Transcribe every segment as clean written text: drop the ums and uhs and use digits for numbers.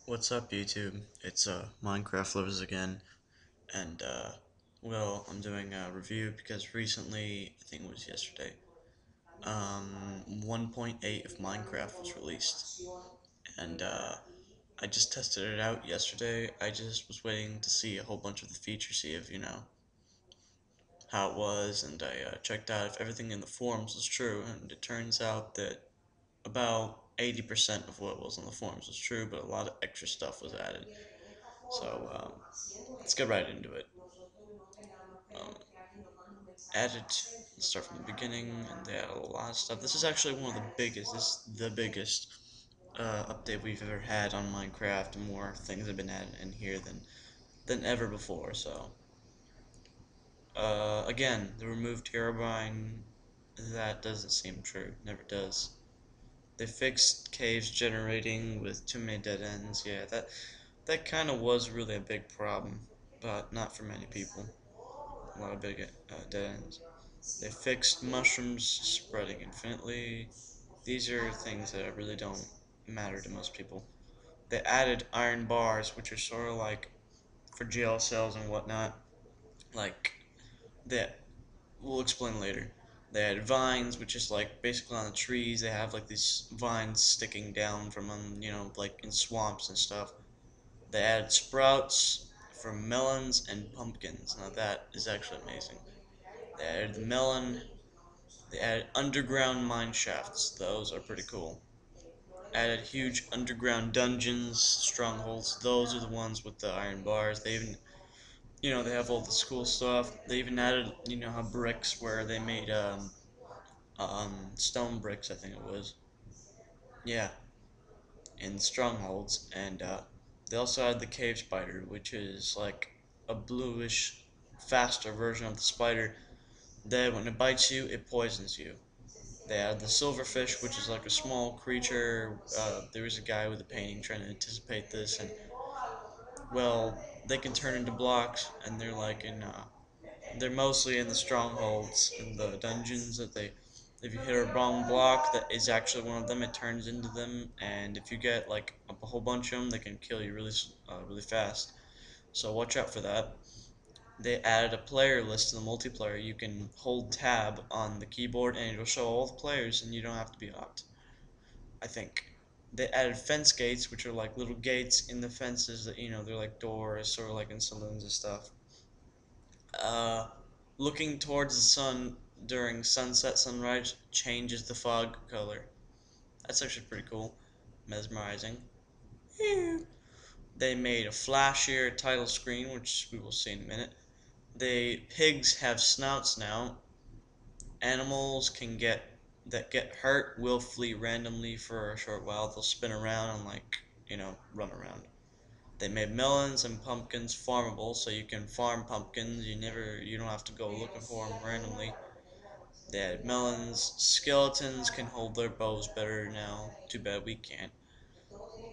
What's up, YouTube? It's Minecraft Lovers again, and well, I'm doing a review because recently, I think it was yesterday, 1.8 of Minecraft was released, and I just tested it out yesterday. I just was waiting to see a whole bunch of the features, see if how it was, and I checked out if everything in the forums was true, and it turns out that about 80% of what was on the forums was true, but a lot of extra stuff was added. So let's get right into it. Um, Added, let's start from the beginning, and they added a lot of stuff. This is actually one of the biggest. This is the biggest update we've ever had on Minecraft. More things have been added in here than ever before. So again, the removed Herobrine, that doesn't seem true. Never does. They fixed caves generating with too many dead ends. Yeah, that kind of was really a big problem, but not for many people. A lot of big dead ends. They fixed mushrooms spreading infinitely. These are things that really don't matter to most people. They added iron bars, which are sort of like for jail cells and whatnot. Like that, we'll explain later. They added vines, which is like basically on the trees. They have like these vines sticking down from them, like in swamps and stuff. They added sprouts for melons and pumpkins. Now that is actually amazing. They added the melon. They added underground mine shafts. Those are pretty cool. Added huge underground dungeons, strongholds. Those are the ones with the iron bars. They even, they have all this cool stuff. They even added, how bricks where they made stone bricks, I think it was. Yeah, in strongholds, and they also had the cave spider, which is like a bluish, faster version of the spider. That when it bites you, it poisons you. They had the silverfish, which is like a small creature. There was a guy with a painting trying to anticipate this, and well, they can turn into blocks, and they're like in, they're mostly in the strongholds, in the dungeons that they. If you hit a wrong block, that is actually one of them. It turns into them, and if you get like a whole bunch of them, they can kill you really fast. So watch out for that. They added a player list to the multiplayer. You can hold tab on the keyboard and it'll show all the players and you don't have to be locked. I think. They added fence gates, which are like little gates in the fences that, they're like doors, sort of like in saloons and stuff. Uh, Looking towards the sun during sunset, sunrise changes the fog color. That's actually pretty cool. Mesmerizing. They made a flashier title screen, which we will see in a minute. Pigs have snouts now. Animals can get hurt will flee randomly for a short while. They'll spin around and like, run around. They made melons and pumpkins farmable, so you can farm pumpkins. You don't have to go looking for them randomly. They had melons. Skeletons can hold their bows better now. Too bad we can't.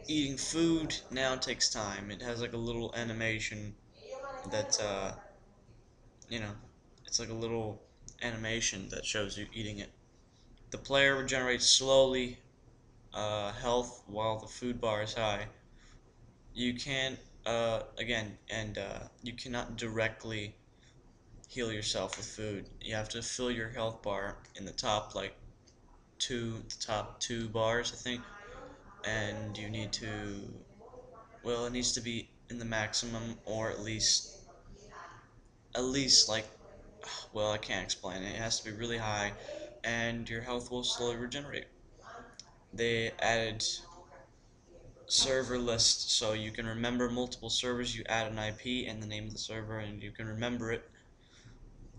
Eating food now takes time. It has like a little animation that you know, it's like a little animation that shows you eating it. The player regenerates slowly, health while the food bar is high. You can't, again, and you cannot directly heal yourself with food. You have to fill your health bar in the top, like the top two bars, I think, and you need to, well, it needs to be in the maximum, or at least like, well, I can't explain it. It has to be really high, and your health will slowly regenerate. They added server list so you can remember multiple servers. You add an IP and the name of the server and you can remember it.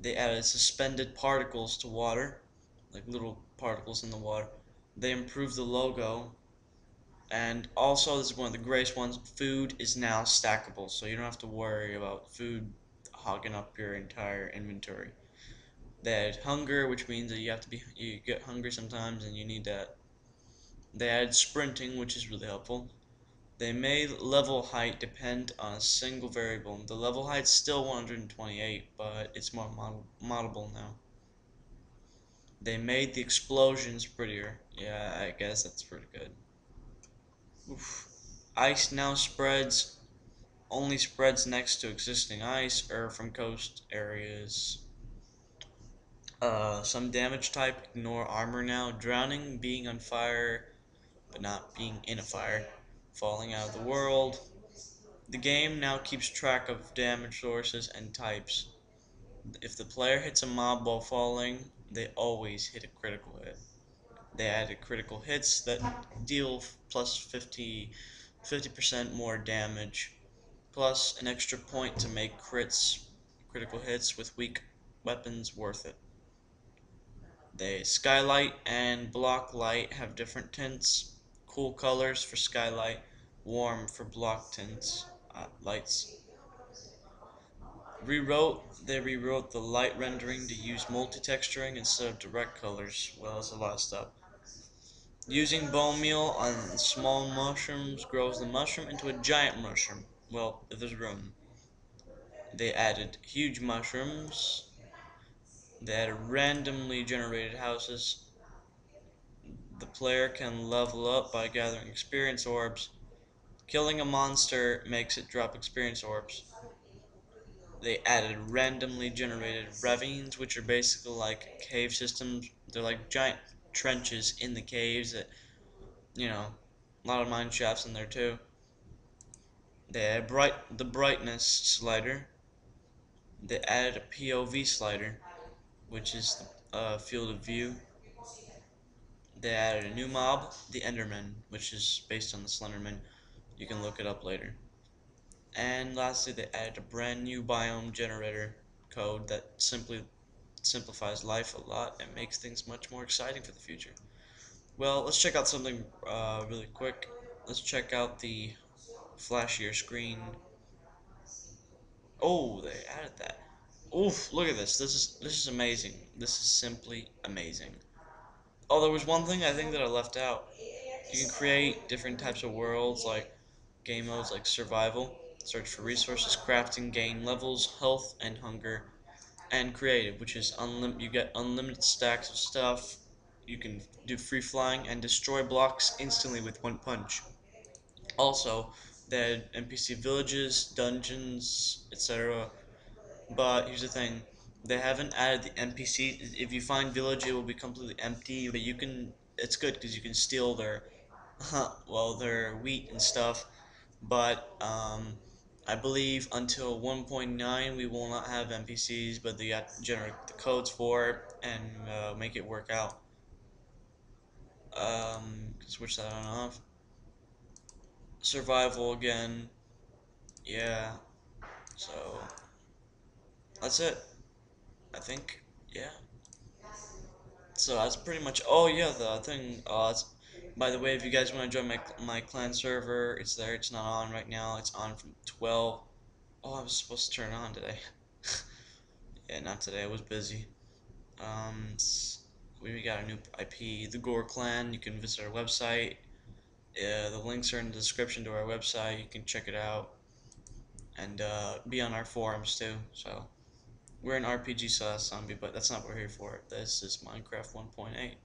They added suspended particles to water, like little particles in the water. They improved the logo, and also this is one of the greatest ones. Food is now stackable, so you don't have to worry about food hogging up your entire inventory. They added hunger, which means that you get hungry sometimes and you need that. They added sprinting, which is really helpful. They made level height depend on a single variable. The level height's still 128, but it's more moddable now. They made the explosions prettier. Yeah, I guess that's pretty good. Oof. Ice now only spreads next to existing ice or from coast areas. Some damage type ignore armor now. Drowning, being on fire, but not being in a fire. Falling out of the world. The game now keeps track of damage sources and types. If the player hits a mob while falling, they always hit a critical hit. They added critical hits that deal plus 50% more damage, plus an extra point to make critical hits with weak weapons worth it. The skylight and block light have different tints, cool colors for skylight, warm for block tints, lights. They rewrote the light rendering to use multi-texturing instead of direct colors. Well, that's a lot of stuff. Using bone meal on small mushrooms grows the mushroom into a giant mushroom. Well, if there's room. They added huge mushrooms. They added randomly generated houses. The player can level up by gathering experience orbs. Killing a monster makes it drop experience orbs. They added randomly generated ravines, which are basically like cave systems. They're like giant trenches in the caves that, a lot of mine shafts in there too. They added the brightness slider. They added a POV slider, which is the field of view. They added a new mob, the Enderman, which is based on the Slenderman. You can look it up later. And lastly, they added a brand new biome generator code that simply simplifies life a lot and makes things much more exciting for the future. Well, let's check out something really quick. Let's check out the flashier screen. Oh, they added that. Oof, look at this. This is amazing. This is simply amazing. Oh, there was one thing I think that I left out. You can create different types of worlds, like game modes like survival, search for resources, crafting, gain levels, health, and hunger, and creative, which is you get unlimited stacks of stuff. You can do free flying and destroy blocks instantly with one punch. Also, they had NPC villages, dungeons, etc. But here's the thing, they haven't added the NPC. If you find village, it will be completely empty. But you can. It's good because you can steal their, their wheat and stuff. But I believe until 1.9 we will not have NPCs. But they got to generate the codes for it and make it work out. Switch that on and off. Survival again. Yeah. So that's it. I think. Yeah. So that's pretty much. Oh yeah, the thing. By the way, if you guys want to join my clan server, it's there. It's not on right now. It's on from 12. Oh, I was supposed to turn it on today. Yeah, not today. I was busy. We got a new IP, the GOR clan. You can visit our website. The links are in the description to our website. You can check it out and be on our forums too. So we're an RPG zombie, but that's not what we're here for. This is Minecraft 1.8.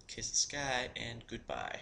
Kiss the sky and goodbye.